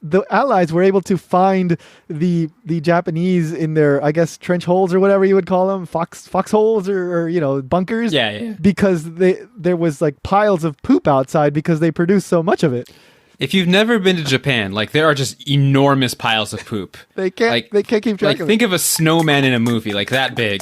the Allies were able to find the Japanese in their, I guess, trench holes or whatever you would call them, foxholes or bunkers. Yeah. Because there was like piles of poop outside because they produced so much of it. If you've never been to Japan, like there are just enormous piles of poop. They can't keep track of it. Think of a snowman in a movie, like that big.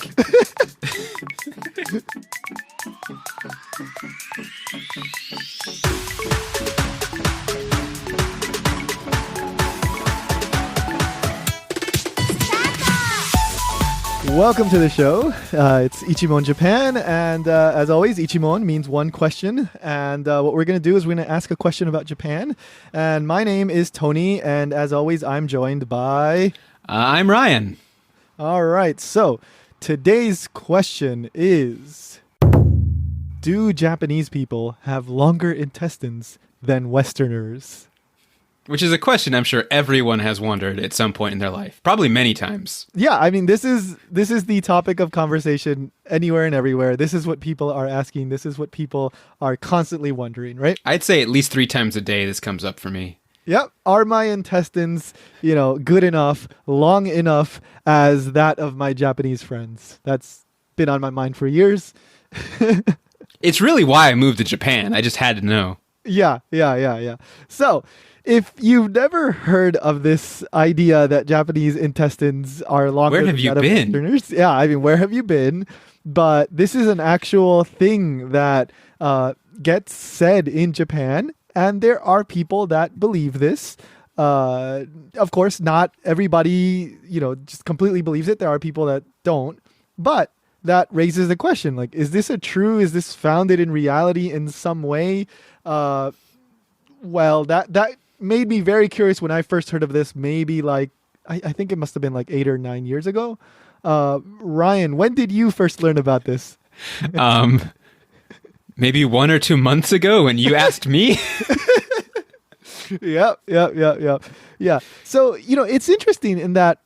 Welcome to the show. It's Ichimon Japan, and as always, Ichimon means one question. And what we're going to do is we're going to ask a question about Japan. And my name is Tony, and as always, I'm joined by... I'm Ryan. All right, so today's question is... Do Japanese people have longer intestines than Westerners? Which is a question I'm sure everyone has wondered at some point in their life. Probably many times. Yeah, I mean, this is the topic of conversation anywhere and everywhere. This is what people are asking. This is what people are constantly wondering, right? I'd say at least 3 times a day this comes up for me. Yep. Are my intestines, good enough, long enough as that of my Japanese friends? That's been on my mind for years. It's really why I moved to Japan. I just had to know. Yeah. So... if you've never heard of this idea that Japanese intestines are longer where have than you that of been? Westerners, yeah, I mean, where have you been? But this is an actual thing that gets said in Japan, and there are people that believe this. Of course, not everybody, just completely believes it. There are people that don't, but that raises the question: like, is this is this founded in reality in some way? Well, that made me very curious when I first heard of this, maybe like, I think it must have been like 8 or 9 years ago. Ryan, when did you first learn about this? Maybe 1 or 2 months ago when you asked me. Yep. Yeah. So, it's interesting in that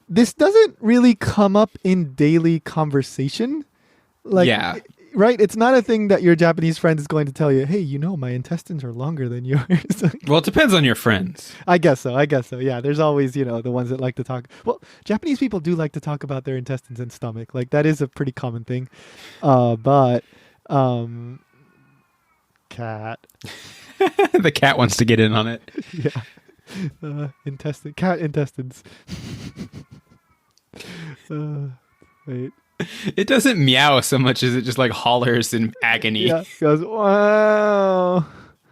this doesn't really come up in daily conversation. Like, yeah. Right? It's not a thing that your Japanese friend is going to tell you, hey, my intestines are longer than yours. Well, it depends on your friends. I guess so. Yeah, there's always, the ones that like to talk. Well, Japanese people do like to talk about their intestines and stomach. Like, that is a pretty common thing. But, cat. The cat wants to get in on it. Yeah. Cat intestines. Wait. It doesn't meow so much as it just like hollers in agony. Yeah, goes, wow.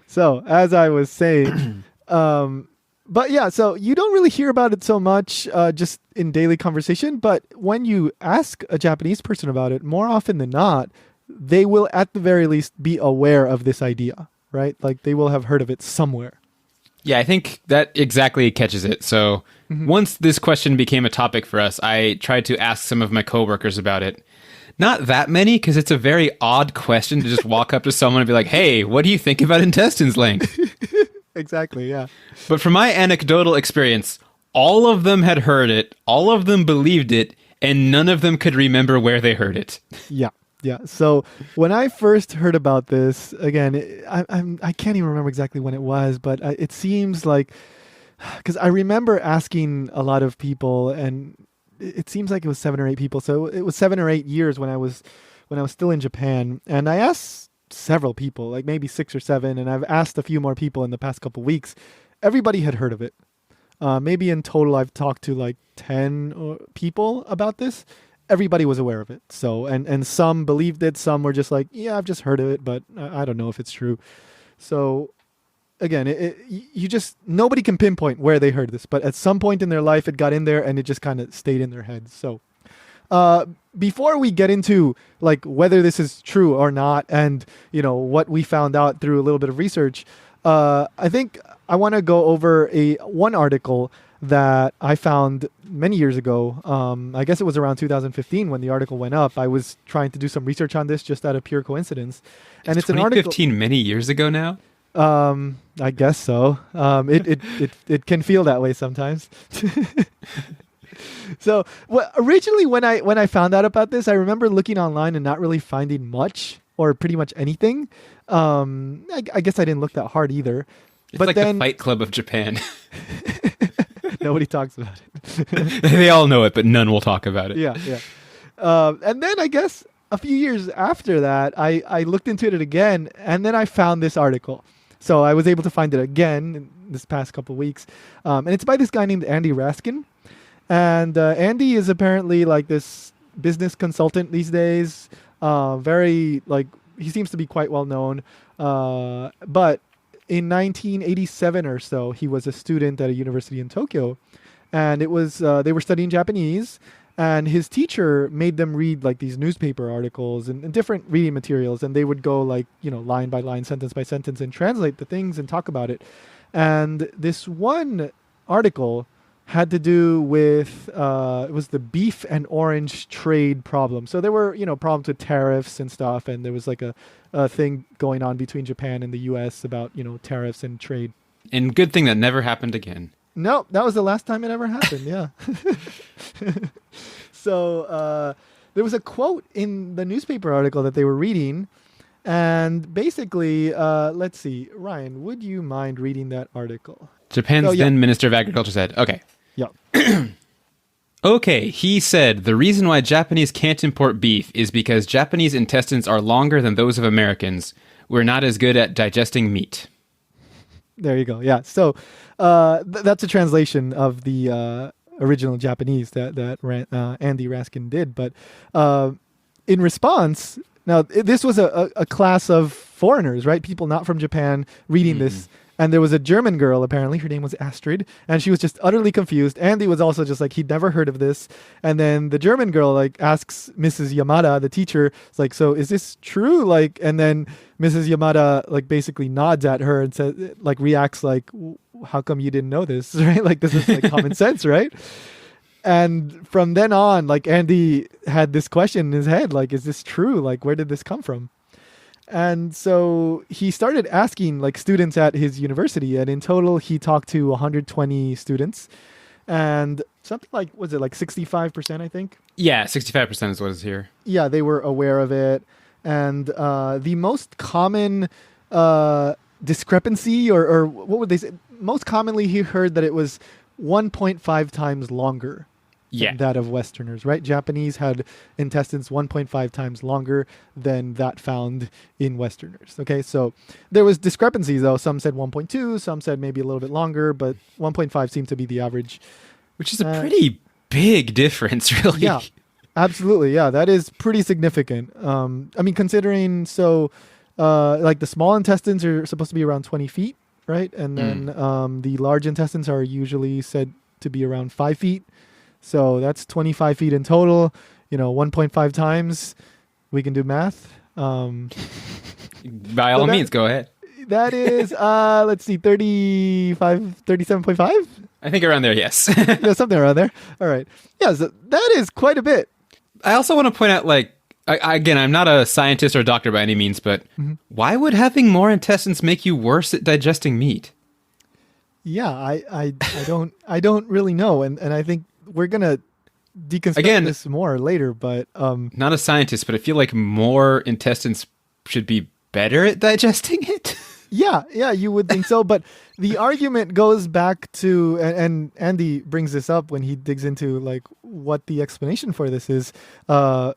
So, as I was saying, but yeah, so you don't really hear about it so much just in daily conversation, but when you ask a Japanese person about it, more often than not, they will at the very least be aware of this idea, right? Like they will have heard of it somewhere. Yeah, I think that exactly catches it. So once this question became a topic for us, I tried to ask some of my coworkers about it. Not that many, because it's a very odd question to just walk up to someone and be like, hey, what do you think about intestines length? Exactly, yeah. But from my anecdotal experience, all of them had heard it, all of them believed it, and none of them could remember where they heard it. Yeah. So when I first heard about this, again, I can't even remember exactly when it was, but it seems like, because I remember asking a lot of people, and it seems like it was 7 or 8 people. So it was 7 or 8 years when I was still in Japan, and I asked several people, like maybe 6 or 7, and I've asked a few more people in the past couple weeks. Everybody had heard of it. Maybe in total, I've talked to like 10 people about this. Everybody was aware of it. So, and some believed it. Some were just like, yeah, I've just heard of it, but I don't know if it's true. So again, nobody can pinpoint where they heard this, but at some point in their life, it got in there and it just kind of stayed in their heads. So, before we get into like whether this is true or not, and what we found out through a little bit of research, I think I want to go over one article that I found many years ago. I guess it was around 2015 when the article went up. I was trying to do some research on this just out of pure coincidence. And it's an article. 2015 many years ago now? I guess so. It can feel that way sometimes. So originally when I found out about this, I remember looking online and not really finding much or pretty much anything. I guess I didn't look that hard either. It's But like then the Fight Club of Japan. nobody talks about it. They all know it, but none will talk about it. Yeah, yeah. And then I guess a few years after that, I looked into it again, and then I found this article. So I was able to find it again in this past couple of weeks. And it's by this guy named Andy Raskin. And Andy is apparently like this business consultant these days. Very, like, he seems to be quite well known. But in 1987 or so, he was a student at a university in Tokyo. And it was they were studying Japanese. And his teacher made them read like these newspaper articles and different reading materials. And they would go like, line by line, sentence by sentence, and translate the things and talk about it. And this one article had to do with, it was the beef and orange trade problem. So there were, problems with tariffs and stuff. And there was like a thing going on between Japan and the US about, tariffs and trade. And good thing that never happened again. No, that was the last time it ever happened. Yeah. So there was a quote in the newspaper article that they were reading. And basically, let's see. Ryan, would you mind reading that article? Japan's then Minister of Agriculture said, okay. Yeah. Okay, he said, the reason why Japanese can't import beef is because Japanese intestines are longer than those of Americans. We're not as good at digesting meat. There you go. Yeah. So that's a translation of the original Japanese that Andy Raskin did. But in response, now this was a class of foreigners, right? People not from Japan reading this. And there was a German girl, apparently. Her name was Astrid. And she was just utterly confused. Andy was also just like, he'd never heard of this. And then the German girl, like, asks Mrs. Yamada, the teacher, it's like, so is this true? Like, and then Mrs. Yamada, like, basically nods at her and says, like, reacts like, how come you didn't know this? Right? Like, this is like common sense, right? And from then on, like, Andy had this question in his head, like, is this true? Like, where did this come from? And so he started asking like students at his university, and in total he talked to 120 students, and something like, was it like 65%, I think? Yeah, 65% is what is here. Yeah, they were aware of it. And the most common discrepancy, or what would they say? Most commonly he heard that it was 1.5 times longer than that of Westerners, right? Japanese had intestines 1.5 times longer than that found in Westerners. Okay, so there was discrepancies though. Some said 1.2, some said maybe a little bit longer, but 1.5 seemed to be the average. Which is a pretty big difference, really. Yeah, absolutely. Yeah, that is pretty significant. I mean, considering like the small intestines are supposed to be around 20 feet, right? And then the large intestines are usually said to be around 5 feet. So that's 25 feet in total, 1.5 times. We can do math. By all means, go ahead. That is, let's see, 37.5? I think around there, yes. Yeah, something around there. All right. Yeah, so that is quite a bit. I also want to point out, like, again, I'm not a scientist or a doctor by any means, but why would having more intestines make you worse at digesting meat? Yeah, I don't really know. And I think we're going to deconstruct this more later, but not a scientist, but I feel like more intestines should be better at digesting it. Yeah, you would think so. But the argument goes back to, and Andy brings this up when he digs into like what the explanation for this is. Japan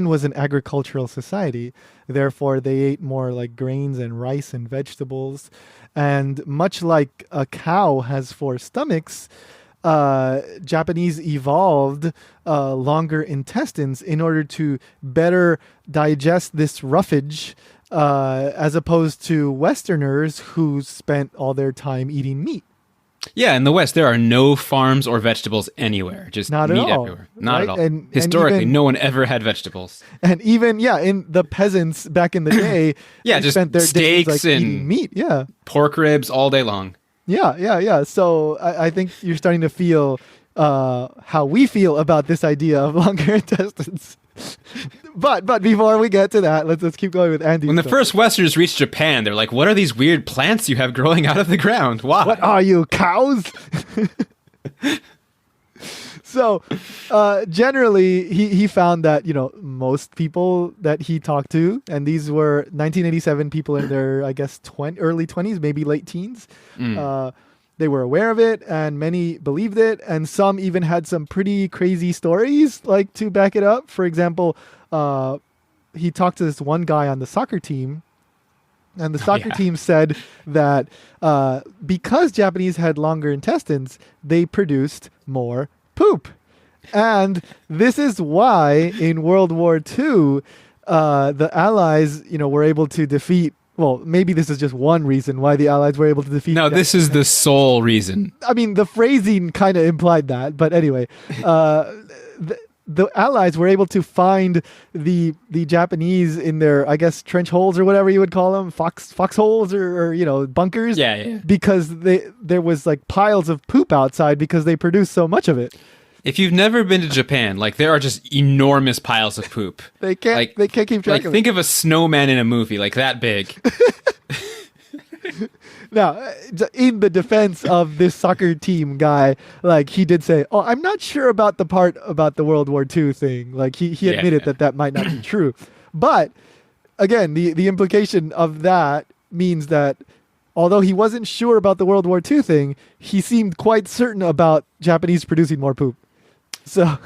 was an agricultural society, therefore they ate more like grains and rice and vegetables. And much like a cow has 4 stomachs, Japanese evolved longer intestines in order to better digest this roughage, as opposed to Westerners who spent all their time eating meat. Yeah, in the West, there are no farms or vegetables anywhere. Just not meat at all, everywhere. Not at all. And historically, no one ever had vegetables. And even, in the peasants back in the day, they just spent their steaks days, and eating meat. Yeah. Pork ribs all day long. Yeah. So I think you're starting to feel how we feel about this idea of longer intestines. But before we get to that, let's keep going with Andy. When the first Westerners reached Japan, they're like, what are these weird plants you have growing out of the ground? Why? What are you, cows? So generally, he found that most people that he talked to, and these were 1987 people in their I guess early 20s, maybe late teens. They were aware of it, and many believed it, and some even had some pretty crazy stories like to back it up. For example, he talked to this one guy on the soccer team. And the soccer team said that because Japanese had longer intestines, they produced more poop. And this is why in World War II, the Allies, were able to defeat. Well, maybe this is just one reason why the Allies were able to defeat. No, this is the sole reason. I mean, the phrasing kind of implied that. But anyway, the Allies were able to find the Japanese in their, I guess, trench holes or whatever you would call them, foxholes or bunkers. Yeah. Because there was like piles of poop outside because they produced so much of it. If you've never been to Japan, like there are just enormous piles of poop. They can't keep track of it. Think of a snowman in a movie, like that big. Now, in the defense of this soccer team guy, like he did say, "Oh, I'm not sure about the part about the World War II thing." Like he admitted that might not be true, but again, the implication of that means that although he wasn't sure about the World War II thing, he seemed quite certain about Japanese producing more poop. So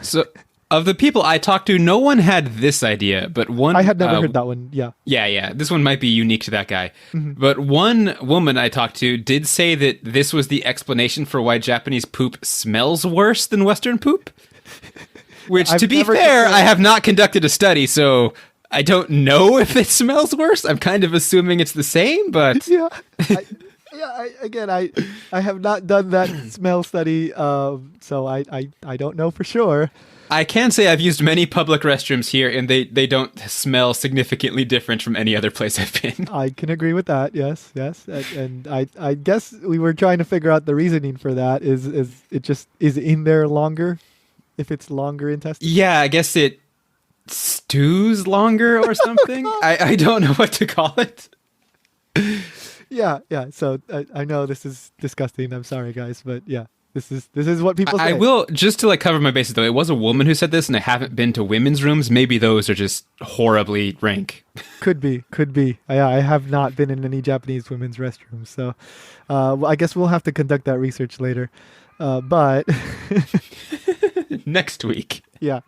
of the people I talked to, no one had this idea, but one... I had never heard that one, yeah. Yeah. This one might be unique to that guy. Mm-hmm. But one woman I talked to did say that this was the explanation for why Japanese poop smells worse than Western poop. Which, to be fair, I have not conducted a study, so I don't know if it smells worse. I'm kind of assuming it's the same, but... Yeah. I have not done that smell study, so I don't know for sure. I can say I've used many public restrooms here, and they don't smell significantly different from any other place I've been. I can agree with that. Yes, and I guess we were trying to figure out the reasoning for that. Is it just is in there longer? If it's longer intestine? Yeah, I guess it stews longer or something. I don't know what to call it. Yeah. So I know this is disgusting. I'm sorry, guys, but yeah, this is what people say. I will, just to cover my bases though. It was a woman who said this, and I haven't been to women's rooms. Maybe those are just horribly rank. Could be. I have not been in any Japanese women's restrooms, so I guess we'll have to conduct that research later. But next week. Yeah.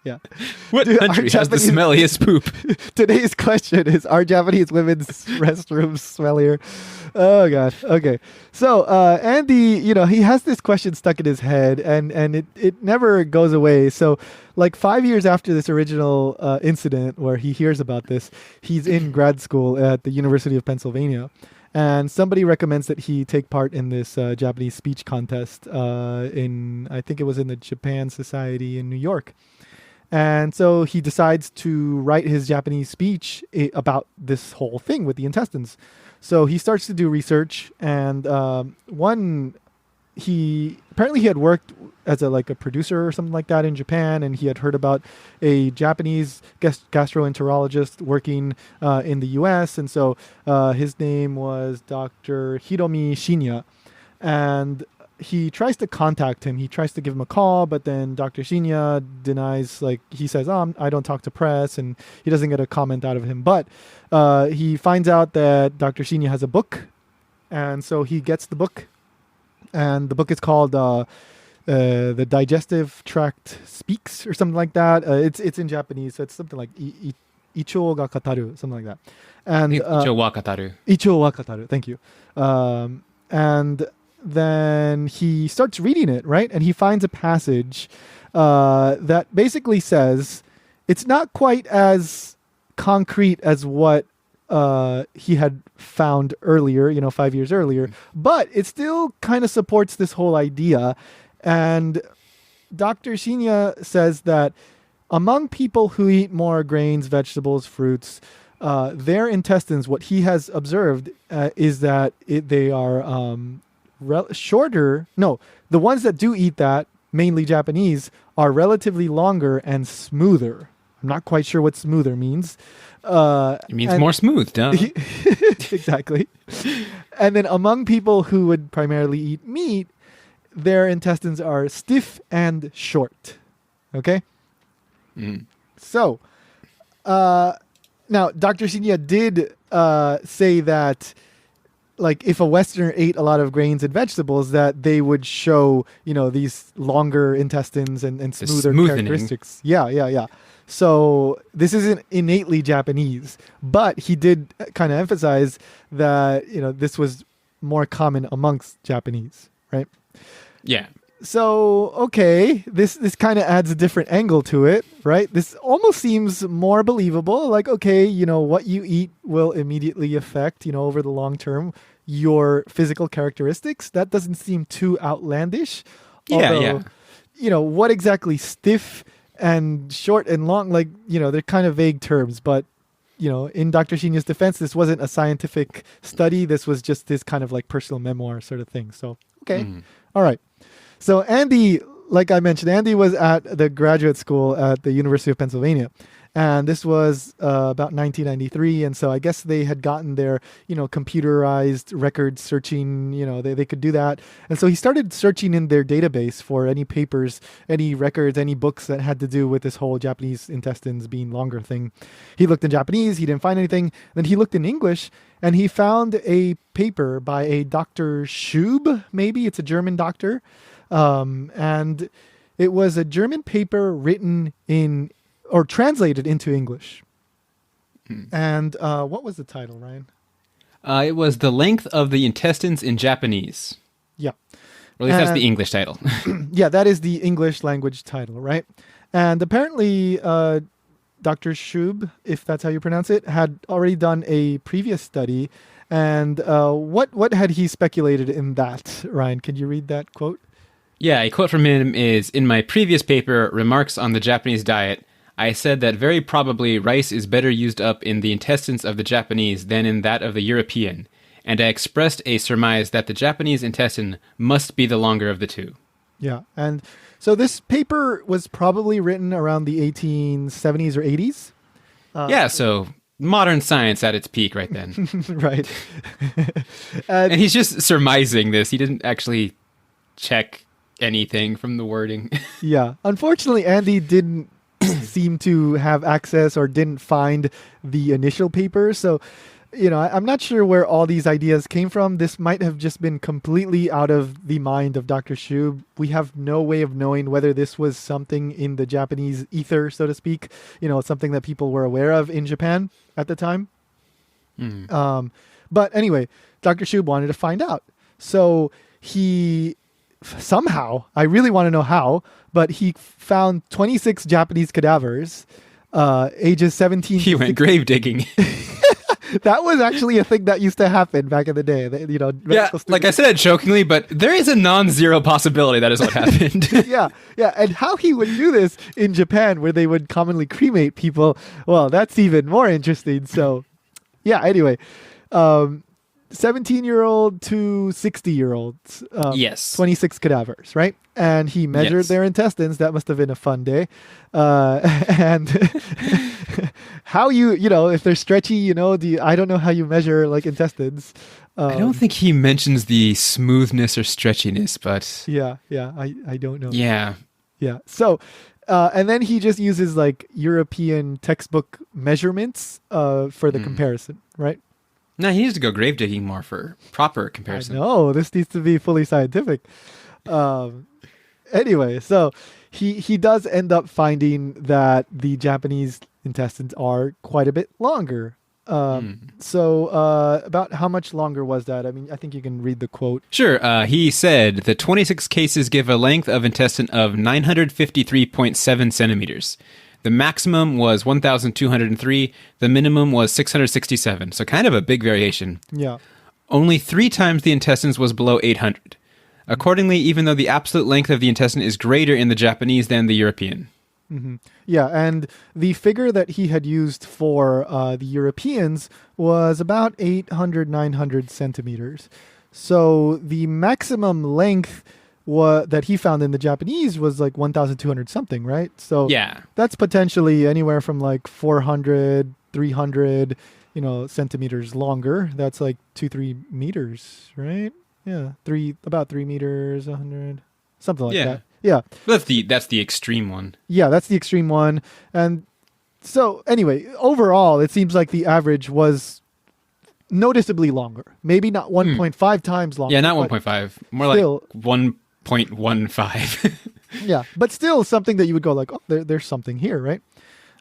What country has the smelliest poop? Today's question is, are Japanese women's restrooms smellier? Oh, God. Okay. So Andy, he has this question stuck in his head, and it never goes away. So 5 years after this original incident where he hears about this, he's in grad school at the University of Pennsylvania. And somebody recommends that he take part in this Japanese speech contest I think it was in the Japan Society in New York. And so he decides to write his Japanese speech about this whole thing with the intestines. So he starts to do research, and he had worked as a producer or something like that in Japan, and he had heard about a Japanese gastroenterologist working in the U.S. And so his name was Dr. Hiromi Shinya, and he tries to contact him. He tries to give him a call, but then Dr. Shinya denies. He says, I don't talk to press, and he doesn't get a comment out of him. But he finds out that Dr. Shinya has a book, and so he gets the book, and the book is called The Digestive Tract Speaks, or something like that. It's in Japanese, so it's something like Icho ga kataru, something like that. And Icho wa kataru. Icho wa kataru, thank you. And then he starts reading it, right? And he finds a passage that basically says it's not quite as concrete as what he had found earlier, 5 years earlier, but it still kind of supports this whole idea. And Dr. Shinya says that among people who eat more grains, vegetables, fruits, their intestines, what he has observed is that they are shorter. No, the ones that do eat that, mainly Japanese, are relatively longer and smoother. I'm not quite sure what smoother means. It means more smooth, duh. Exactly. And then among people who would primarily eat meat, their intestines are stiff and short. Okay. Mm. So, now Dr. Shinya did say that, like, if a Westerner ate a lot of grains and vegetables, that they would show, these longer intestines and The smoother smoothening. characteristics. Yeah, yeah, yeah. So this isn't innately Japanese, but he did kind of emphasize that, this was more common amongst Japanese, right? Yeah. So, okay, this kind of adds a different angle to it, right? This almost seems more believable. Like, okay, what you eat will immediately affect, over the long term, your physical characteristics. That doesn't seem too outlandish. Yeah, Although, yeah. What exactly stiff and short and long, like, they're kind of vague terms, but in Dr. Shinya's defense, this wasn't a scientific study. This was just this kind of like personal memoir sort of thing. So, okay. All right. So Andy, like I mentioned, Andy was at the graduate school at the University of Pennsylvania. And this was about 1993. And so I guess they had gotten their, computerized record searching, they could do that. And so he started searching in their database for any papers, any records, any books that had to do with this whole Japanese intestines being longer thing. He looked in Japanese, he didn't find anything. Then he looked in English and he found a paper by a Dr. Schub, maybe it's a German doctor. And it was a German paper written in or translated into English. And what was the title, Ryan? It was The Length of the Intestines in Japanese. Yeah. Or at least that's the English title. Yeah, that is the English language title, right? And apparently, Dr. Schub, if that's how you pronounce it, had already done a previous study. And what had he speculated in that, Ryan? Can you read that quote? Yeah, a quote from him is, "In my previous paper, Remarks on the Japanese Diet, I said that very probably rice is better used up in the intestines of the Japanese than in that of the European, and I expressed a surmise that the Japanese intestine must be the longer of the two." Yeah, and so this paper was probably written around the 1870s or 80s. Yeah, so modern science at its peak right then. Right. And he's just surmising this. He didn't actually check anything from the wording. Yeah. Unfortunately, Andy didn't seem to have access or didn't find the initial paper. So, I'm not sure where all these ideas came from. This might have just been completely out of the mind of Dr. Schub. We have no way of knowing whether this was something in the Japanese ether, so to speak, something that people were aware of in Japan at the time. But anyway, Dr. Schub wanted to find out. So he somehow, I really want to know how, but he found 26 Japanese cadavers, ages 17. He went grave digging. That was actually a thing that used to happen back in the day. Yeah, like I said it jokingly, but there is a non-zero possibility that is what happened. Yeah. And how he would do this in Japan, where they would commonly cremate people, well, that's even more interesting. So, yeah, anyway, 17-year-old to 60-year-olds. Yes. 26 cadavers, right? And he measured their intestines. That must have been a fun day. And how if they're stretchy, I don't know how you measure like intestines. I don't think he mentions the smoothness or stretchiness, but... Yeah, I don't know. Yeah. Yeah. So, and then he just uses like European textbook measurements for the comparison, right? No, he needs to go grave digging more for proper comparison. No, this needs to be fully scientific. Anyway, so he does end up finding that the Japanese intestines are quite a bit longer. So about how much longer was that? I mean, I think you can read the quote. Sure. He said the 26 cases give a length of intestine of 953.7 centimeters. The maximum was 1,203. The minimum was 667. So kind of a big variation. Yeah. Only 3 times the intestines was below 800. Accordingly, even though the absolute length of the intestine is greater in the Japanese than the European. Mm-hmm. Yeah, and the figure that he had used for the Europeans was about 800, 900 centimeters. So the maximum length that he found in the Japanese was like 1,200 something, right? So yeah, that's potentially anywhere from like 400, 300, centimeters longer. That's like 2-3 meters, right? Yeah, about 3 meters, 100, something like that. Yeah. That's the extreme one. Yeah, that's the extreme one. And so anyway, overall, it seems like the average was noticeably longer. Maybe not 1.5 times longer. Yeah, not 1.5, more still, like 1.15. Yeah, but still something that you would go like, oh, there's something here, right?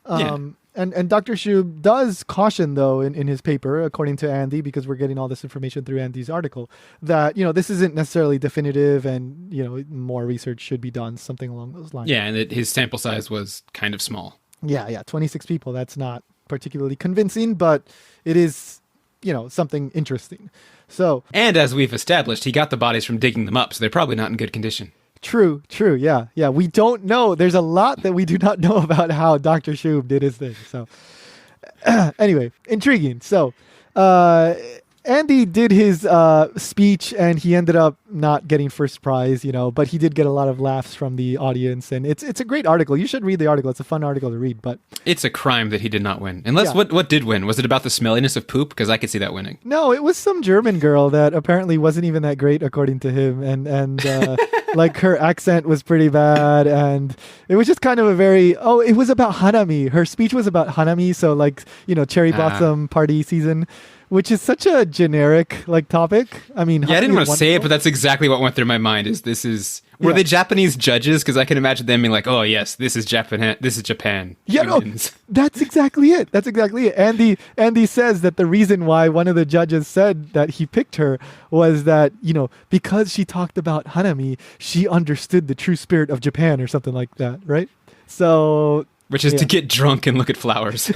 Yeah. And Dr. Shub does caution, though, in his paper, according to Andy, because we're getting all this information through Andy's article, that, this isn't necessarily definitive and, more research should be done, something along those lines. Yeah, and his sample size was kind of small. Yeah, 26 people. That's not particularly convincing, but it is, something interesting. So, and as we've established, he got the bodies from digging them up, so they're probably not in good condition. True. Yeah. We don't know. There's a lot that we do not know about how Dr. Shub did his thing. So anyway, intriguing. So Andy did his speech and he ended up not getting first prize, but he did get a lot of laughs from the audience. And it's a great article. You should read the article. It's a fun article to read. But it's a crime that he did not win. Unless what did win? Was it about the smelliness of poop? Because I could see that winning. No, it was some German girl that apparently wasn't even that great according to him. And like her accent was pretty bad. And it was just kind of it was about Hanami. Her speech was about Hanami. So like, cherry blossom party season. Which is such a generic topic. I mean, yeah, I didn't want to say it, but that's exactly what went through my mind. Were they Japanese judges? Because I can imagine them being like, "Oh yes, this is Japan. This is Japan." Yeah, no, that's exactly it. Andy says that the reason why one of the judges said that he picked her was that because she talked about Hanami, she understood the true spirit of Japan or something like that, right? So. Which is to get drunk and look at flowers.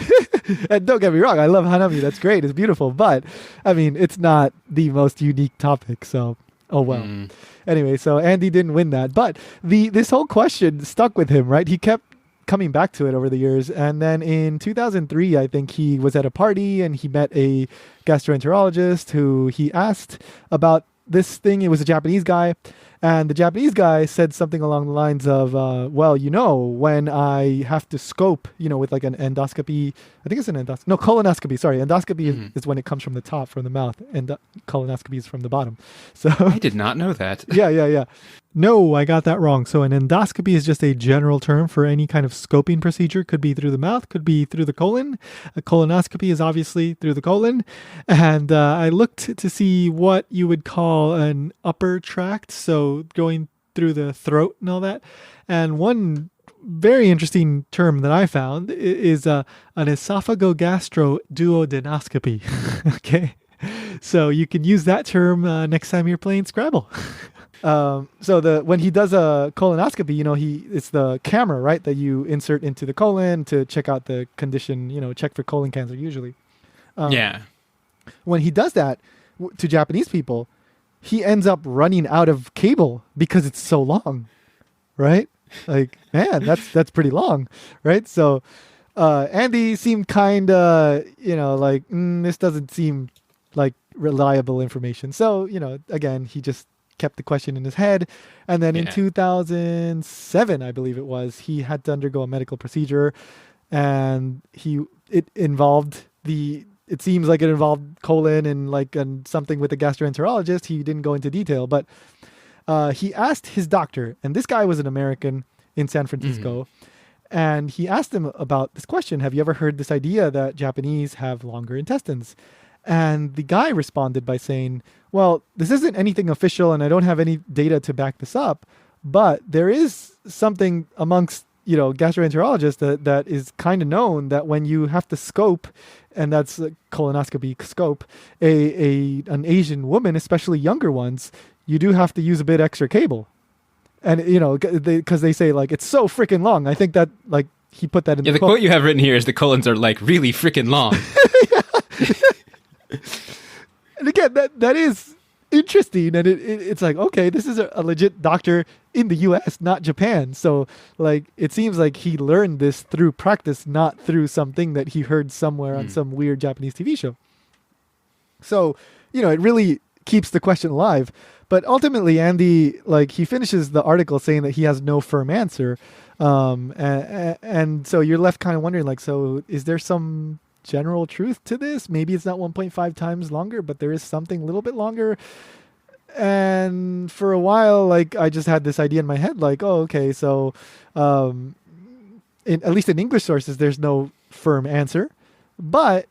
And don't get me wrong, I love Hanami. That's great. It's beautiful. But, I mean, it's not the most unique topic. So, oh well. Anyway, so Andy didn't win that. But this whole question stuck with him, right? He kept coming back to it over the years. And then in 2003, I think he was at a party and he met a gastroenterologist who he asked about this thing. It was a Japanese guy. And the Japanese guy said something along the lines of, when I have to scope, with like an endoscopy, I think it's an endoscopy. No, colonoscopy. Sorry. Endoscopy is when it comes from the top, from the mouth. And colonoscopy is from the bottom. So I did not know that. Yeah. No, I got that wrong. So an endoscopy is just a general term for any kind of scoping procedure. Could be through the mouth, could be through the colon. A colonoscopy is obviously through the colon. And I looked to see what you would call an upper tract. So going through the throat and all that. And one very interesting term that I found is an esophagogastroduodenoscopy. Okay. So you can use that term next time you're playing Scrabble. So when he does a colonoscopy, it's the camera, right, that you insert into the colon to check out the condition, check for colon cancer usually. Yeah. When he does that to Japanese people, he ends up running out of cable because it's so long, right? Like, man, that's pretty long, right? So Andy seemed kind of, this doesn't seem like reliable information. So, again, he just kept the question in his head. And then in 2007, I believe it was, he had to undergo a medical procedure and it seems like it involved colon and something with the gastroenterologist. He didn't go into detail, but he asked his doctor, and this guy was an American in San Francisco, and he asked him about this question. Have you ever heard this idea that Japanese have longer intestines? And the guy responded by saying, well, this isn't anything official and I don't have any data to back this up, but there is something amongst, gastroenterologists that is kind of known that when you have to scope, and that's a colonoscopy scope, an Asian woman, especially younger ones, you do have to use a bit extra cable. And, because they say it's so freaking long. I think that he put that in the quote you have written here is the colons are really freaking long. And again, that is interesting. And it's like, okay, this is a legit doctor in the US, not Japan. So it seems like he learned this through practice, not through something that he heard somewhere on some weird Japanese TV show. So, it really keeps the question alive. But ultimately, Andy, he finishes the article saying that he has no firm answer. And so you're left kind of wondering, so is there some general truth to this? Maybe it's not 1.5 times longer, but there is something a little bit longer. And and for a while, like I just had this idea in my head, like, oh, okay, so at least in English sources, there's no firm answer. But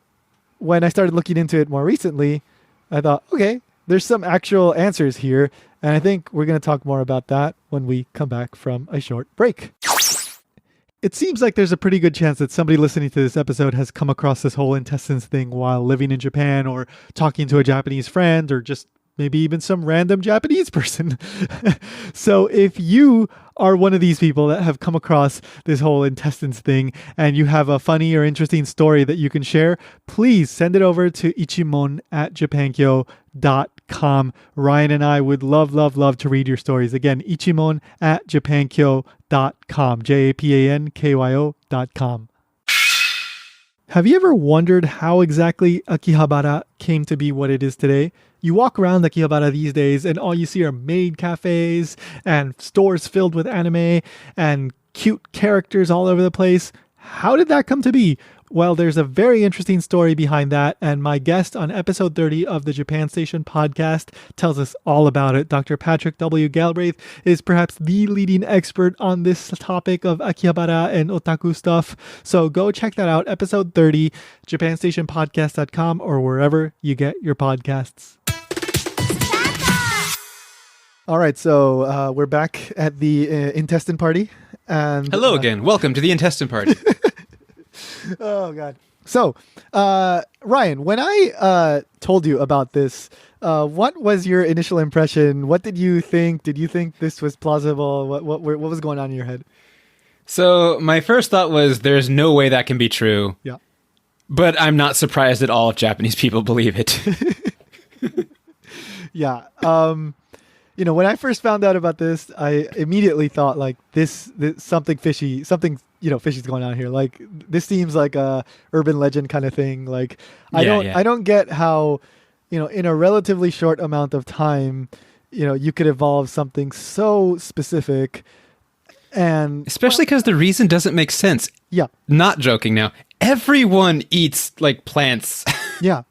when I started looking into it more recently, I thought, okay, there's some actual answers here. And I think we're going to talk more about that when we come back from a short break. It seems like there's a pretty good chance that somebody listening to this episode has come across this whole intestines thing while living in Japan or talking to a Japanese friend or just maybe even some random Japanese person. So if you are one of these people that have come across this whole intestines thing and you have a funny or interesting story that you can share, please send it over to ichimon@japankyo.com. Ryan and I would love to read your stories. Again, ichimon@japankyo.com, JAPANKYO.com. Have you ever wondered how exactly Akihabara came to be what it is today? You walk around Akihabara these days and all you see are maid cafes and stores filled with anime and cute characters all over the place. How did that come to be? Well, there's a very interesting story behind that, and my guest on episode 30 of the Japan Station podcast tells us all about it. Dr. Patrick W. Galbraith is perhaps the leading expert on this topic of Akihabara and otaku stuff. So go check that out, episode 30, japanstationpodcast.com or wherever you get your podcasts. All right, so we're back at the intestine party. And Hello again. Welcome to the intestine party. Oh, God. So, Ryan, when I told you about this, what was your initial impression? What did you think? Did you think this was plausible? What was going on in your head? So my first thought was there's no way that can be true. Yeah. But I'm not surprised at all if Japanese people believe it. Yeah. When I first found out about this, I immediately thought like this something fishy, fishy's going on here. Like this seems like a urban legend kind of thing. Like I don't get how, in a relatively short amount of time, you could evolve something so specific, and especially because the reason doesn't make sense. Yeah. Not joking now. Everyone eats like plants. Yeah.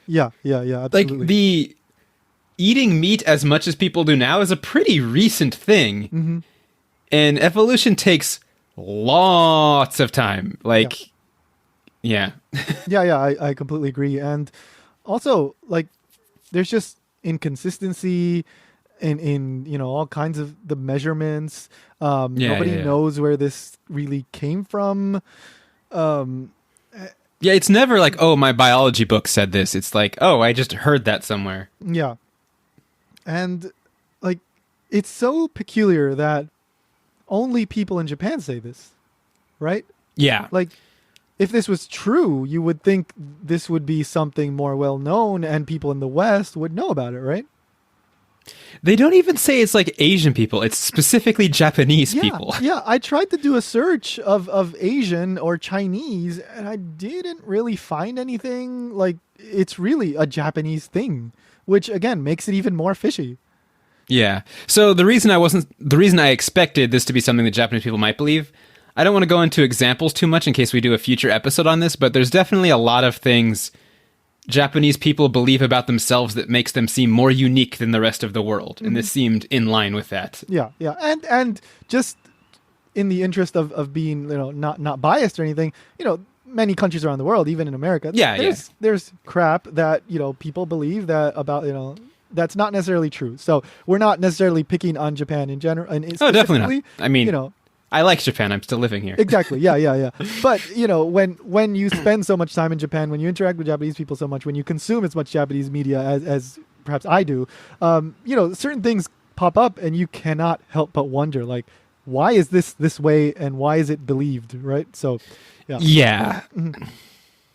Absolutely. Like the eating meat as much as people do now is a pretty recent thing. Mm-hmm. And evolution takes lots of time. Like, yeah. I completely agree. And also, like, there's just inconsistency in all kinds of the measurements. Nobody knows where this really came from. Yeah, it's never like, oh, my biology book said this. It's like, oh, I just heard that somewhere. Yeah. And, like, it's so peculiar that only people in Japan say this, right? Yeah. Like, if this was true, you would think this would be something more well-known and people in the West would know about it, right? They don't even say it's like Asian people. It's specifically Japanese people. Yeah, I tried to do a search of Asian or Chinese, and I didn't really find anything. Like, it's really a Japanese thing, which, again, makes it even more fishy. Yeah. So the reason I expected this to be something that Japanese people might believe, I don't want to go into examples too much in case we do a future episode on this, but there's definitely a lot of things Japanese people believe about themselves that makes them seem more unique than the rest of the world. Mm-hmm. And this seemed in line with that. Yeah. And just in the interest of being, not biased or anything, many countries around the world, even in America, there's crap that, people believe that about, that's not necessarily true. So we're not necessarily picking on Japan in general. Oh, definitely not. I mean, I like Japan. I'm still living here. Exactly. Yeah. But, when you spend so much time in Japan, when you interact with Japanese people so much, when you consume as much Japanese media as perhaps I do, certain things pop up and you cannot help but wonder, like, why is this way and why is it believed, right? So, yeah. Yeah.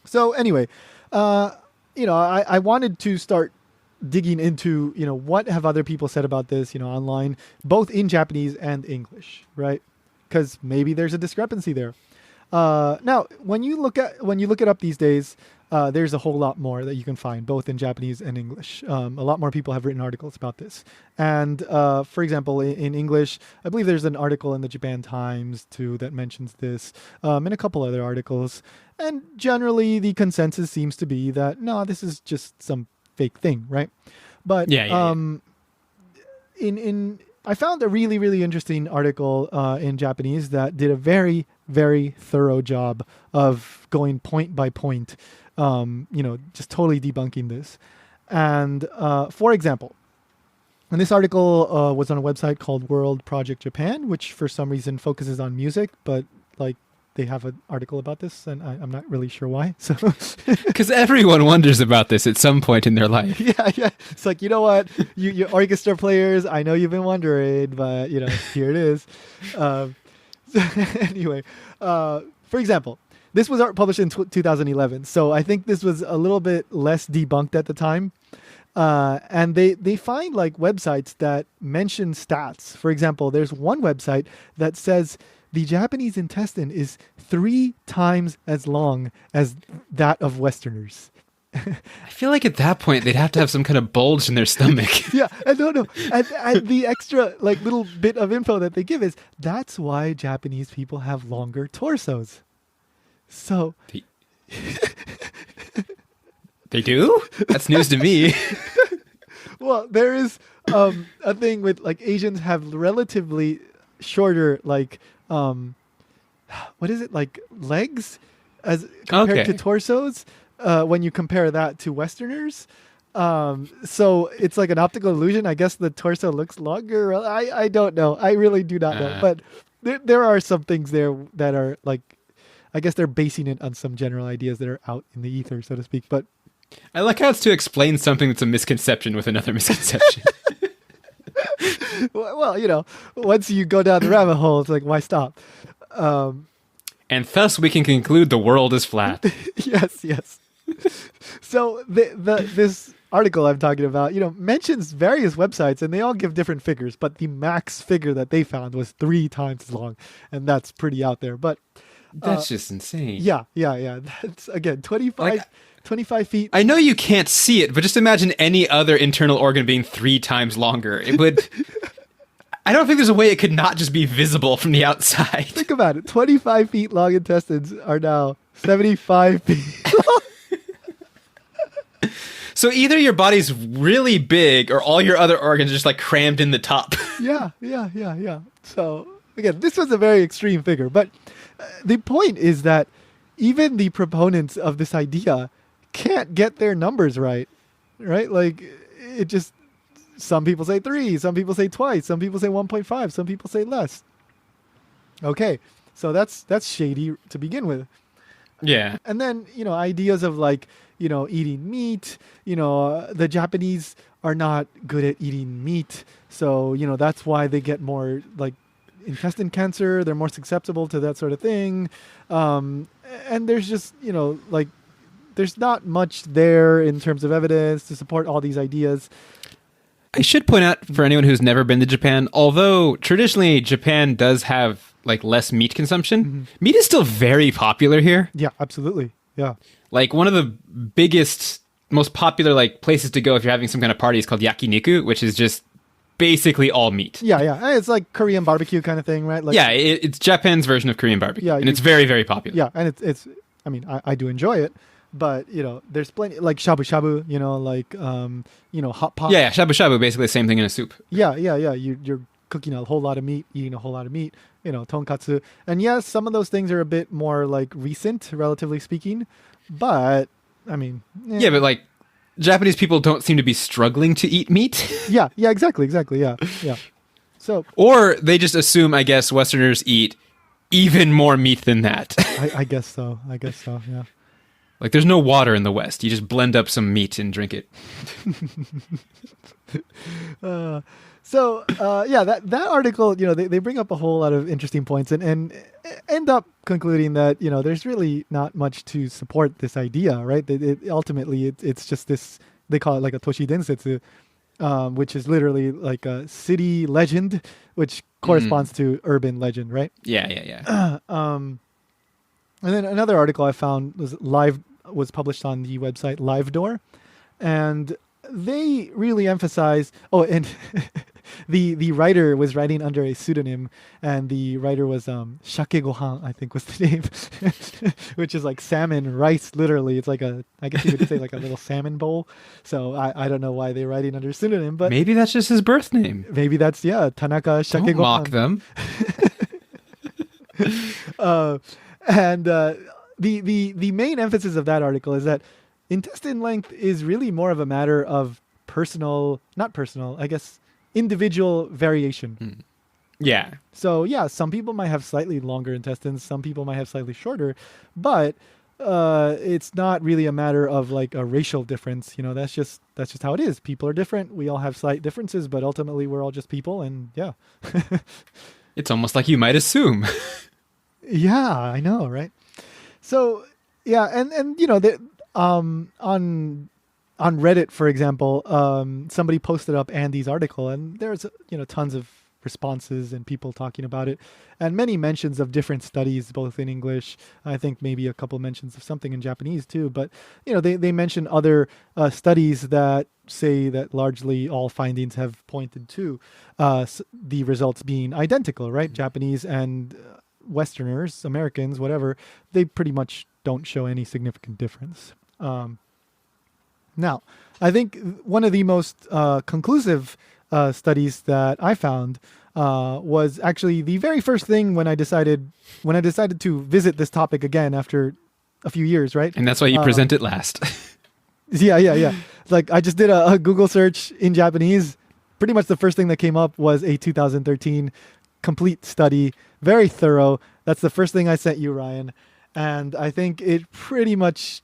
So anyway, I wanted to start digging into, what have other people said about this, online, both in Japanese and English, right? Because maybe there's a discrepancy there. Now, when you look it up these days, there's a whole lot more that you can find, both in Japanese and English. A lot more people have written articles about this. And for example, in English, I believe there's an article in the Japan Times too that mentions this, and a couple other articles. And generally, the consensus seems to be that no, this is just some fake thing, right? But in I found a really really interesting article in Japanese that did a very very thorough job of going point by point, just totally debunking this. And for example, and this article was on a website called World Project Japan, which for some reason focuses on music, but like they have an article about this, and I'm not really sure why. So, because everyone wonders about this at some point in their life. yeah, it's like, you know what, you orchestra players, I know you've been wondering, but here it is. Anyway, for example, this was published in 2011, so I think this was a little bit less debunked at the time. And they find like websites that mention stats. For example, there's one website that says the Japanese intestine is 3 times as long as that of Westerners. I feel like at that point they'd have to have some kind of bulge in their stomach. Yeah, and no. And the extra like little bit of info that they give is that's why Japanese people have longer torsos. So they do? That's news to me. Well, there is a thing with like Asians have relatively shorter like what is it, like legs as compared to torsos when you compare that to Westerners. So it's like an optical illusion. I guess the torso looks longer. I don't know. I really do not know. But there are some things there that are like, I guess they're basing it on some general ideas that are out in the ether, so to speak. But I like how it's to explain something that's a misconception with another misconception. well, once you go down the rabbit hole, it's like, why stop? And thus we can conclude the world is flat. Yes. So this article I'm talking about, mentions various websites, and they all give different figures, but the max figure that they found was 3 times as long, and that's pretty out there. But that's just insane. Yeah. That's again 25 feet. I know you can't see it, but just imagine any other internal organ being 3 times longer. It would. I don't think there's a way it could not just be visible from the outside. Think about it. 25 feet long intestines are now 75 feet long. So either your body's really big or all your other organs are just like crammed in the top. Yeah. So again, this was a very extreme figure, but the point is that even the proponents of this idea can't get their numbers right? Like it just, some people say 3, some people say twice, some people say 1.5, some people say less. Okay, so that's shady to begin with. Yeah. And then, ideas of like, eating meat, the Japanese are not good at eating meat. So, that's why they get more like intestine cancer. They're more susceptible to that sort of thing. And there's just, like, there's not much there in terms of evidence to support all these ideas. I should point out for anyone who's never been to Japan, although traditionally Japan does have like less meat consumption, meat is still very popular here. Yeah, absolutely. Yeah. Like one of the biggest, most popular like places to go if you're having some kind of party is called yakiniku, which is just basically all meat. Yeah. It's like Korean barbecue kind of thing, right? Like, yeah, it's Japan's version of Korean barbecue. Yeah, and it's very, very popular. Yeah, and it's I mean, I do enjoy it, but, there's plenty, like shabu shabu, like, hot pot. Yeah, shabu shabu, basically the same thing in a soup. Yeah. You're cooking a whole lot of meat, eating a whole lot of meat, tonkatsu. And yes, some of those things are a bit more like recent, relatively speaking, but I mean. Yeah, but like Japanese people don't seem to be struggling to eat meat. Yeah, exactly. Yeah. So. Or they just assume, I guess, Westerners eat even more meat than that. I guess so. Yeah. Like there's no water in the West. You just blend up some meat and drink it. That article, they bring up a whole lot of interesting points and end up concluding that, there's really not much to support this idea, right? Ultimately, it's just this, they call it like a Toshi Densetsu, which is literally like a city legend, which corresponds to urban legend, right? Yeah. And then another article I found was published on the website Live Door, and they really emphasize. Oh, and The writer was writing under a pseudonym, and the writer was Shake Gohan, I think was the name, which is like salmon rice. Literally, it's like I guess you could say like a little salmon bowl. So I don't know why they're writing under pseudonym, but Maybe that's just his birth name. maybe that's Tanaka Shake Don't Gohan. mock them. And the main emphasis of that article is that intestine length is really more of a matter of I guess, individual variation. Yeah. So yeah, some people might have slightly longer intestines, some people might have slightly shorter, but it's not really a matter of like a racial difference. That's just how it is. People are different. We all have slight differences, but ultimately we're all just people, and yeah. It's almost like you might assume. Yeah, I know, right? So yeah, and on Reddit, for example, somebody posted up Andy's article, and there's tons of responses and people talking about it, and many mentions of different studies, both in English. I think maybe a couple mentions of something in Japanese too. But they mention other studies that say that largely all findings have pointed to the results being identical, right? Japanese and Westerners, Americans, whatever, they pretty much don't show any significant difference. Now, I think one of the most conclusive studies that I found was actually the very first thing when I decided to visit this topic again after a few years, right? And that's why you present it last. Yeah. Like I just did a Google search in Japanese. Pretty much the first thing that came up was a 2013 complete study, very thorough. That's the first thing I sent you, Ryan. And I think it pretty much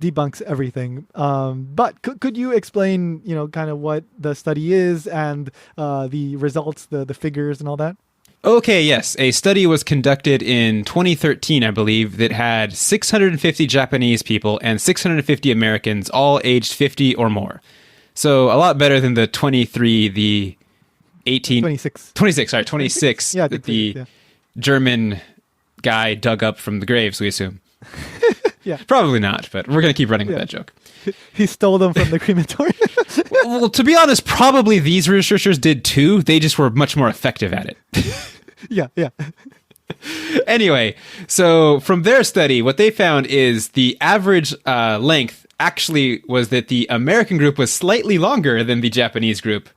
debunks everything. But could you explain, kind of what the study is and the results, the figures and all that? Okay, yes. A study was conducted in 2013, I believe, that had 650 Japanese people and 650 Americans, all aged 50 or more. So a lot better than the 26. 26 Yeah, that the German guy dug up from the graves, we assume. Yeah. Probably not, but we're going to keep running with that joke. He stole them from the crematorium. Well, to be honest, probably these researchers did too. They just were much more effective at it. Yeah. Anyway, so from their study, what they found is the average length actually was that the American group was slightly longer than the Japanese group.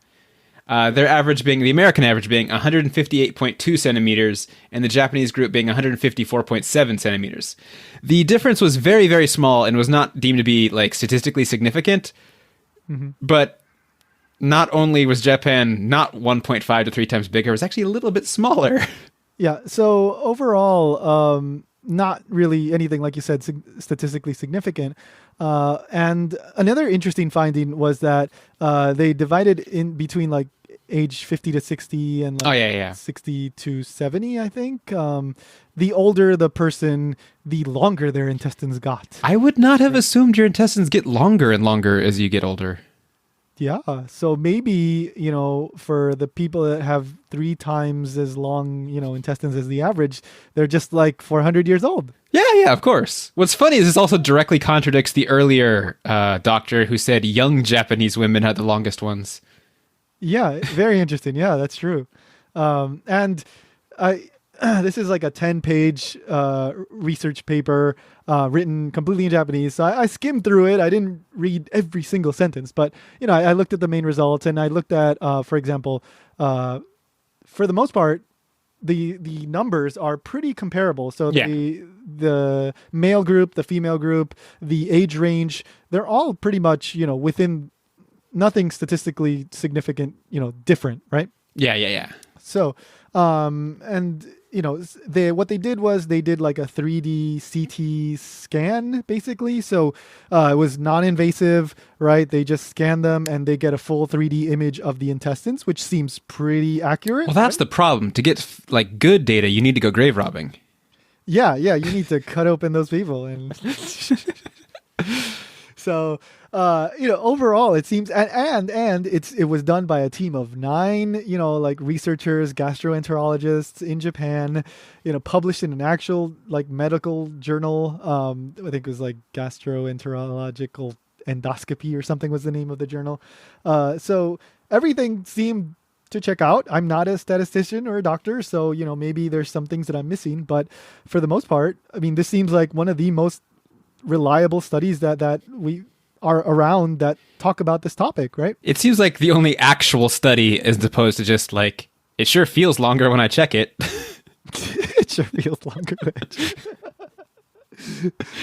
The American average being 158.2 centimeters, and the Japanese group being 154.7 centimeters. The difference was very, very small and was not deemed to be like statistically significant. Mm-hmm. But not only was Japan not 1.5 to 3 times bigger, it was actually a little bit smaller. Yeah. So overall, not really anything, like you said, statistically significant. And another interesting finding was that they divided in between like age 50 to 60 and like 60 to 70, I think. The older the person, the longer their intestines got. I would not have assumed your intestines get longer and longer as you get older. Yeah. So maybe, for the people that have 3 times as long, intestines as the average, they're just like 400 years old. Yeah, of course. What's funny is this also directly contradicts the earlier doctor who said young Japanese women had the longest ones. Yeah, very interesting. Yeah, that's true. And this is like a 10-page research paper written completely in Japanese. So I skimmed through it. I didn't read every single sentence, but I looked at the main results, and I looked at, for example, for the most part, the numbers are pretty comparable. So the male group, the female group, the age range, they're all pretty much within nothing statistically significant, different, right? Yeah. So, and what they did was they did like a 3D CT scan, basically. So it was non-invasive, right? They just scan them and they get a full 3D image of the intestines, which seems pretty accurate. Well, that's the problem. To get like good data, you need to go grave robbing. Yeah, you need to cut open those people and. So, overall, it seems, and it was done by a team of 9, like researchers, gastroenterologists in Japan, published in an actual like medical journal. I think it was like Gastroenterological Endoscopy or something was the name of the journal. So everything seemed to check out. I'm not a statistician or a doctor, so maybe there's some things that I'm missing. But for the most part, I mean, this seems like one of the most reliable studies that we are around that talk about this topic, right? It seems like the only actual study, as opposed to just like it sure feels longer when I check it. It sure feels longer.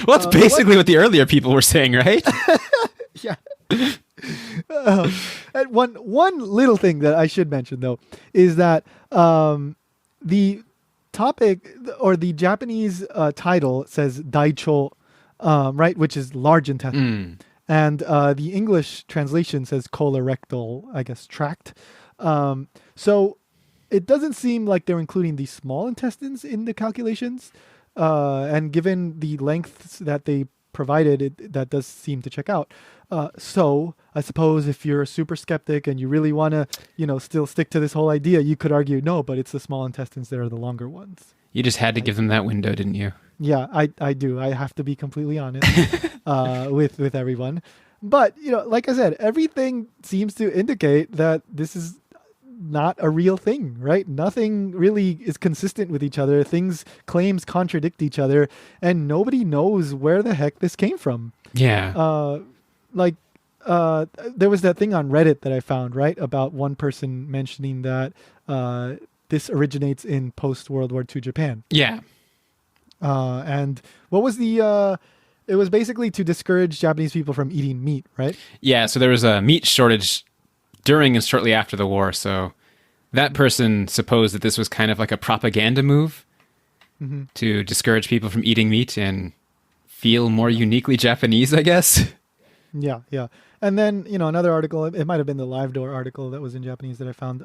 Well, that's basically what the earlier people were saying, right? Yeah. And one little thing that I should mention though is that the topic or the Japanese title says daicho, right, which is large intestine, and the English translation says colorectal, I guess, tract. So it doesn't seem like they're including the small intestines in the calculations, and given the lengths that they provided, that does seem to check out. So I suppose if you're a super skeptic and you really want to, still stick to this whole idea, you could argue, no, but it's the small intestines that are the longer ones. You just had to give them that window, didn't you? Yeah, I do. I have to be completely honest with everyone. But, like I said, everything seems to indicate that this is not a real thing, right? Nothing really is consistent with each other. Claims contradict each other, and nobody knows where the heck this came from. Yeah. There was that thing on Reddit that I found, right, about one person mentioning that this originates in post-World War II Japan. Yeah. And what was it was basically to discourage Japanese people from eating meat, right? Yeah, so there was a meat shortage during and shortly after the war, so that person supposed that this was kind of like a propaganda move to discourage people from eating meat and feel more uniquely Japanese, I guess. Yeah. And then, another article, it might have been the Live Door article that was in Japanese that I found.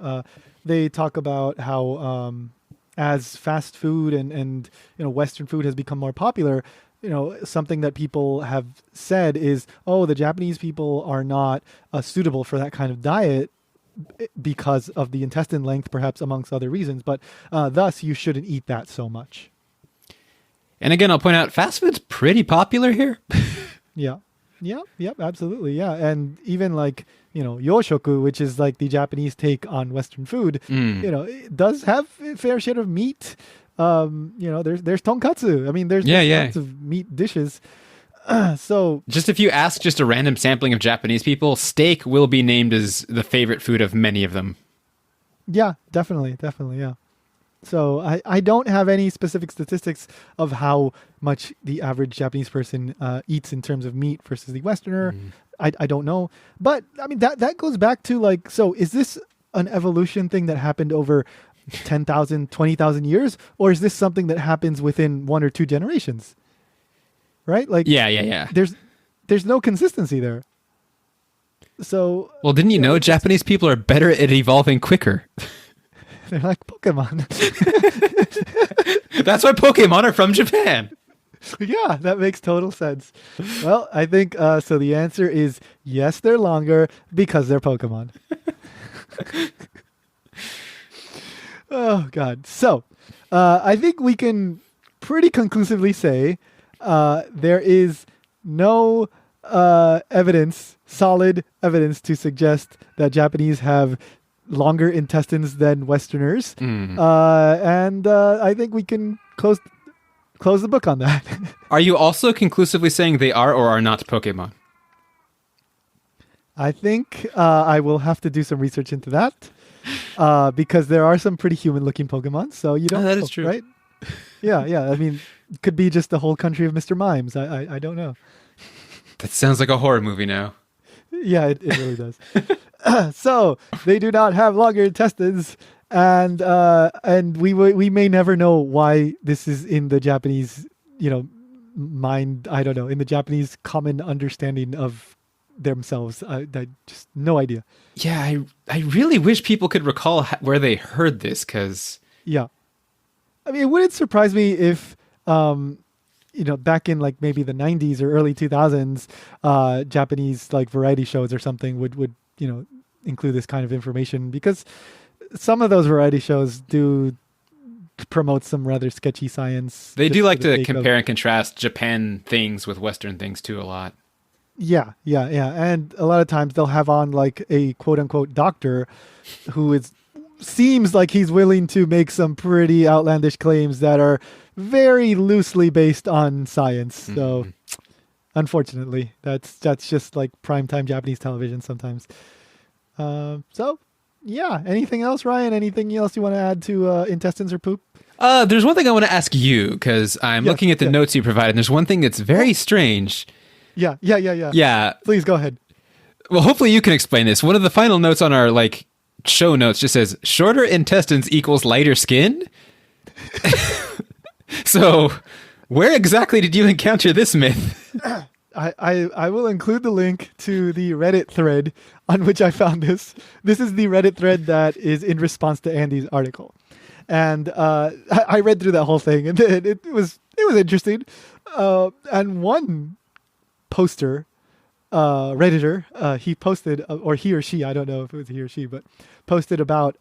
They talk about how as fast food and Western food has become more popular, something that people have said is, oh, the Japanese people are not suitable for that kind of diet because of the intestine length, perhaps amongst other reasons. But thus, you shouldn't eat that so much. And again, I'll point out, fast food's pretty popular here. Yeah. Yep, absolutely. Yeah. And even like, yoshoku, which is like the Japanese take on Western food, it does have a fair share of meat. There's tonkatsu. I mean, there's lots of meat dishes. So just if you ask just a random sampling of Japanese people, steak will be named as the favorite food of many of them. Yeah, definitely. Yeah. So I don't have any specific statistics of how much the average Japanese person eats in terms of meat versus the Westerner. I don't know. But I mean, that goes back to like, so is this an evolution thing that happened over 10,000, 20,000 years? Or is this something that happens within 1 or 2 generations? Right? Like, yeah. There's no consistency there. So, well, didn't you know Japanese people are better at evolving quicker? They're like Pokemon. That's why Pokemon are from Japan. Yeah, that makes total sense. Well, I think so. The answer is yes, they're longer because they're Pokemon. Oh, God. So I think we can pretty conclusively say there is no solid evidence to suggest that Japanese have longer intestines than Westerners. And I think we can close the book on that. Are you also conclusively saying they are or are not Pokemon? I think I will have to do some research into that because there are some pretty human-looking Pokemon. So you don't. That is true, right? Yeah. I mean, it could be just the whole country of Mr. Mimes. I don't know. That sounds like a horror movie now. Yeah, it really does. So they do not have longer intestines, and we may never know why this is in the Japanese, mind. I don't know, in the Japanese common understanding of themselves. I just no idea. Yeah, I really wish people could recall where they heard this, because yeah, I mean, it wouldn't surprise me if back in like maybe the 90s or early 2000s, Japanese like variety shows or something would include this kind of information, because some of those variety shows do promote some rather sketchy science. They do like to compare and contrast Japan things with Western things too a lot. Yeah. And a lot of times they'll have on like a quote unquote doctor who is seems like he's willing to make some pretty outlandish claims that are very loosely based on science. So, unfortunately, that's just like primetime Japanese television sometimes. So, yeah. Anything else, Ryan? Anything else you want to add to intestines or poop? There's one thing I want to ask you, because I'm looking at the notes you provided, and there's one thing that's very strange. Yeah. Yeah. Please go ahead. Well, hopefully you can explain this. One of the final notes on our show notes just says shorter intestines equals lighter skin. So, where exactly did you encounter this myth? I will include the link to the Reddit thread on which I found this. This is the Reddit thread that is in response to Andy's article, and I read through that whole thing, and it was interesting. And one poster, Redditor, he posted, or he or she, I don't know if it was he or she, but posted about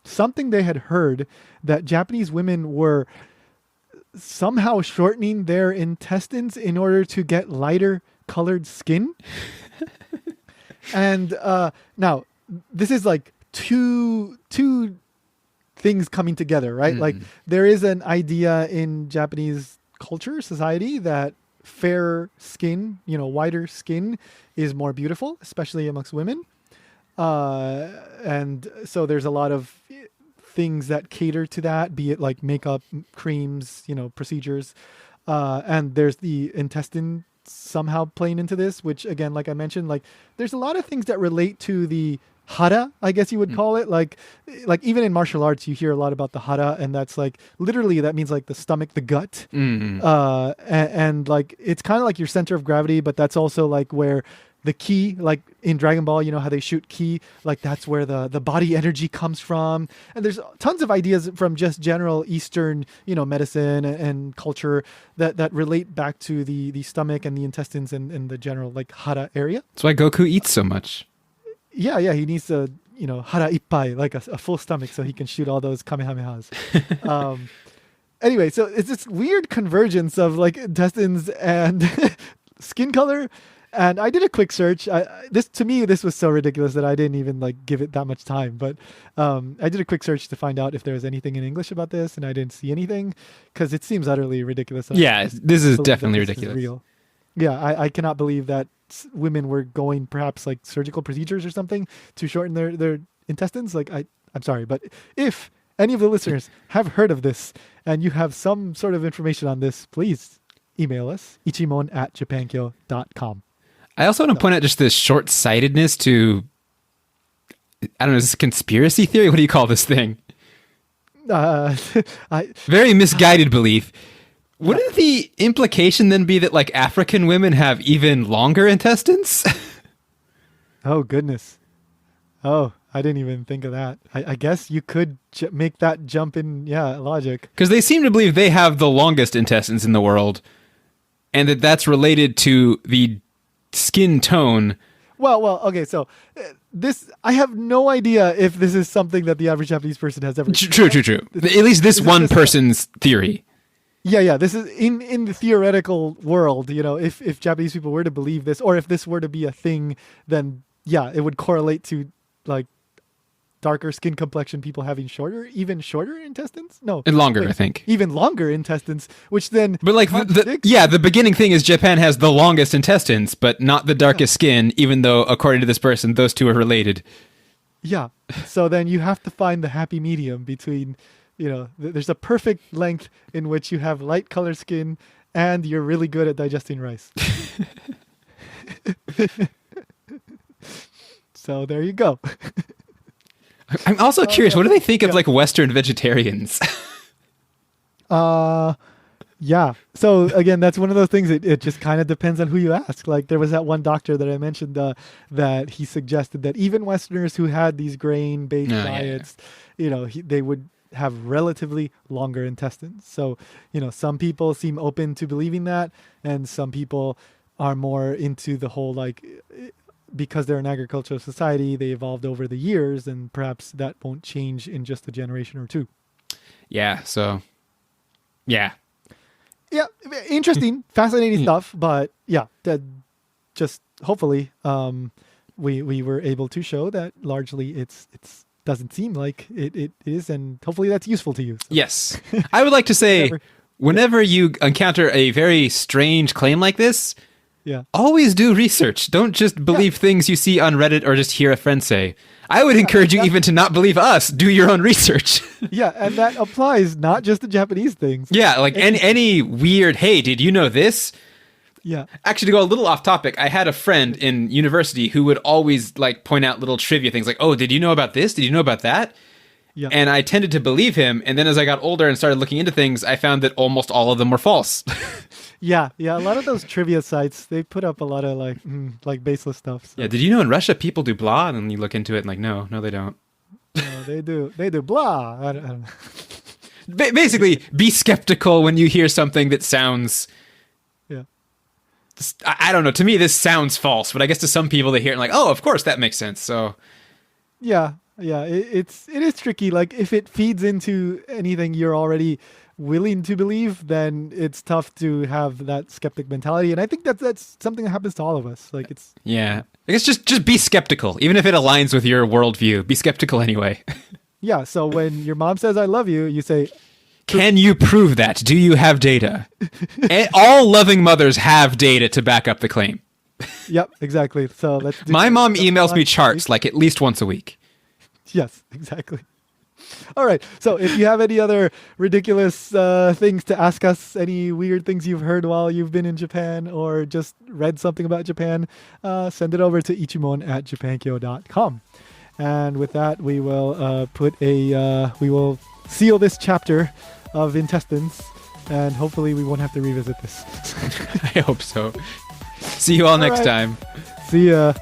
something they had heard that Japanese women were somehow shortening their intestines in order to get lighter colored skin. And now this is like two things coming together, right? Like there is an idea in Japanese culture, society, that fair skin, whiter skin is more beautiful, especially amongst women. And so there's a lot of things that cater to that, be it like makeup, creams, procedures. And there's the intestine somehow playing into this, which again, like I mentioned, like there's a lot of things that relate to the hara, I guess you would call it. Like even in martial arts, you hear a lot about the hara, and that's like literally that means like the stomach, the gut. And like it's kind of like your center of gravity, but that's also like where the ki, like in Dragon Ball, how they shoot ki, like that's where the body energy comes from. And there's tons of ideas from just general Eastern, medicine and culture that relate back to the stomach and the intestines and the general like hara area. That's why Goku eats so much. Yeah, he needs to, hara ippai, like a full stomach, so he can shoot all those kamehamehas. Anyway, so it's this weird convergence of like intestines and skin color. And I did a quick search. To me, this was so ridiculous that I didn't even like give it that much time. But I did a quick search to find out if there was anything in English about this, and I didn't see anything because it seems utterly ridiculous. Yeah, this is definitely ridiculous. Real. Yeah, I cannot believe that women were going perhaps like surgical procedures or something to shorten their intestines. Like I'm sorry, but if any of the listeners have heard of this and you have some sort of information on this, please email us, ichimon@japankyo.com. I also want to point out just this short-sightedness to, I don't know, is this a conspiracy theory? What do you call this thing? Very misguided belief. Wouldn't the implication then be that like African women have even longer intestines? Oh, goodness. Oh, I didn't even think of that. I guess you could make that jump in, logic. Because they seem to believe they have the longest intestines in the world, and that's related to the skin tone. Well, okay, so this, I have no idea if this is something that the average Japanese person has ever seen. True. At least this one person's theory. Yeah, this is in the theoretical world, if Japanese people were to believe this, or if this were to be a thing, then it would correlate to like darker skin complexion people having even shorter intestines? No. And longer, I think. Even longer intestines, which then... But like, the beginning thing is Japan has the longest intestines, but not the darkest skin, even though, according to this person, those two are related. Yeah. So then you have to find the happy medium between, there's a perfect length in which you have light colored skin and you're really good at digesting rice. So there you go. I'm also curious, what do they think of like Western vegetarians? Yeah. So again, that's one of those things. It just kind of depends on who you ask. Like there was that one doctor that I mentioned that he suggested that even Westerners who had these grain-based diets, they would have relatively longer intestines. So, some people seem open to believing that, and some people are more into the whole like, because they're an agricultural society, they evolved over the years, and perhaps that won't change in just a generation or two. Yeah, so, yeah. Yeah, interesting, fascinating stuff, but just hopefully we were able to show that largely it's doesn't seem like it is, and hopefully that's useful to you. So. Yes. I would like to say, whenever you encounter a very strange claim like this, always do research. Don't just believe things you see on Reddit or just hear a friend say. I would encourage you even to not believe us. Do your own research. Yeah, and that applies not just to Japanese things. Yeah, like any weird, hey, did you know this? Yeah. Actually, to go a little off topic, I had a friend in university who would always like point out little trivia things like, oh, did you know about this? Did you know about that? Yeah. And I tended to believe him. And then as I got older and started looking into things, I found that almost all of them were false. Yeah. A lot of those trivia sites, they put up a lot of like baseless stuff. So. Yeah. Did you know in Russia people do blah? And then you look into it and like, no, they don't. No, they do. They do blah. I don't know. Basically, be skeptical when you hear something that sounds... I don't know. To me, this sounds false, but I guess to some people they hear it and like, oh, of course, that makes sense. So... Yeah. It is tricky. Like if it feeds into anything you're already willing to believe, then it's tough to have that skeptic mentality. And I think that's something that happens to all of us. Like it's I guess just be skeptical, even if it aligns with your worldview. Be skeptical anyway. Yeah. So when your mom says "I love you," you say, "Can you prove that? Do you have data?" And all loving mothers have data to back up the claim. Yep, exactly. So let's. My mom emails me charts like at least once a week. Yes, exactly. All right. So if you have any other ridiculous things to ask us, any weird things you've heard while you've been in Japan or just read something about Japan, send it over to ichimon@japankyo.com. And with that, we will we will seal this chapter of intestines, and hopefully we won't have to revisit this. I hope so. See you all next time. See ya.